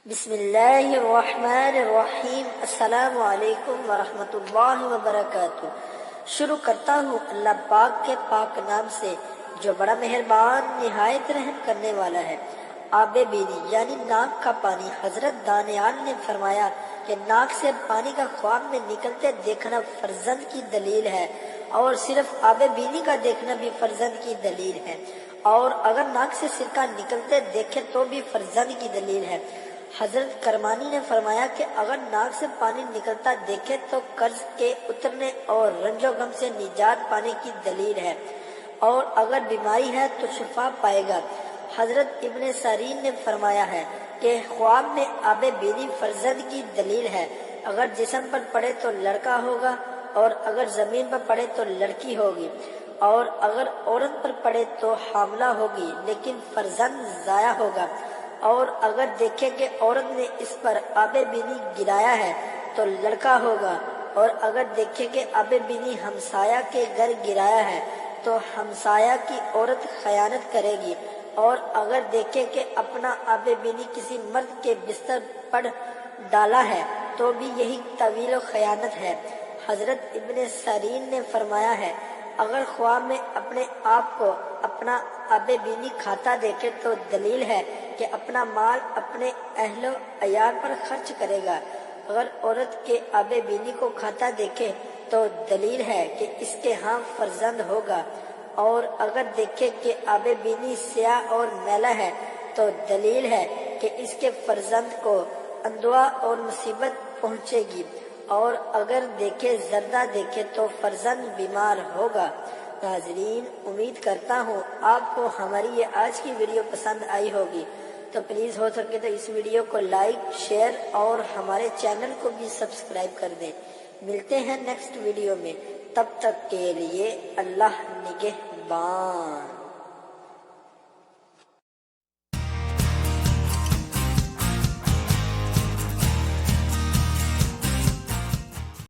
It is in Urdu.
بسم اللہ الرحمن الرحیم۔ السلام علیکم ورحمۃ اللہ وبرکاتہ۔ شروع کرتا ہوں اللہ پاک کے پاک نام سے جو بڑا مہربان نہایت رحم کرنے والا ہے۔ آب بینی یعنی ناک کا پانی۔ حضرت دانیال نے فرمایا کہ ناک سے پانی کا خواب میں نکلتے دیکھنا فرزند کی دلیل ہے، اور صرف آب بینی کا دیکھنا بھی فرزند کی دلیل ہے، اور اگر ناک سے سرکہ نکلتے دیکھے تو بھی فرزند کی دلیل ہے۔ حضرت کرمانی نے فرمایا کہ اگر ناک سے پانی نکلتا دیکھے تو قرض کے اترنے اور رنج و غم سے نجات پانے کی دلیل ہے، اور اگر بیماری ہے تو شفا پائے گا۔ حضرت ابن سیرین نے فرمایا ہے کہ خواب میں آب بینی فرزند کی دلیل ہے۔ اگر جسم پر پڑے تو لڑکا ہوگا، اور اگر زمین پر پڑے تو لڑکی ہوگی، اور اگر عورت پر پڑے تو حاملہ ہوگی لیکن فرزند ضائع ہوگا، اور اگر دیکھے کہ عورت نے اس پر آب بینی گرایا ہے تو لڑکا ہوگا، اور اگر دیکھے کہ آب بینی ہمسایہ کے گھر گرایا ہے تو ہمسایہ کی عورت خیانت کرے گی، اور اگر دیکھے کہ اپنا آب بینی کسی مرد کے بستر پر ڈالا ہے تو بھی یہی طویل و خیانت ہے۔ حضرت ابن سیرین نے فرمایا ہے اگر خواب میں اپنے آپ کو اپنا آب بینی کھاتا دیکھے تو دلیل ہے کہ اپنا مال اپنے اہل و عیال پر خرچ کرے گا۔ اگر عورت کے آب بینی کو کھاتا دیکھے تو دلیل ہے کہ اس کے ہاں فرزند ہوگا، اور اگر دیکھے کہ آب بینی سیاہ اور میلا ہے تو دلیل ہے کہ اس کے فرزند کو اندوہ اور مصیبت پہنچے گی، اور اگر دیکھے زردہ دیکھے تو فرزند بیمار ہوگا۔ ناظرین، امید کرتا ہوں آپ کو ہماری یہ آج کی ویڈیو پسند آئی ہوگی، تو پلیز ہو سکے تو اس ویڈیو کو لائک، شیئر اور ہمارے چینل کو بھی سبسکرائب کر دیں۔ ملتے ہیں نیکسٹ ویڈیو میں، تب تک کے لیے اللہ نگہبان۔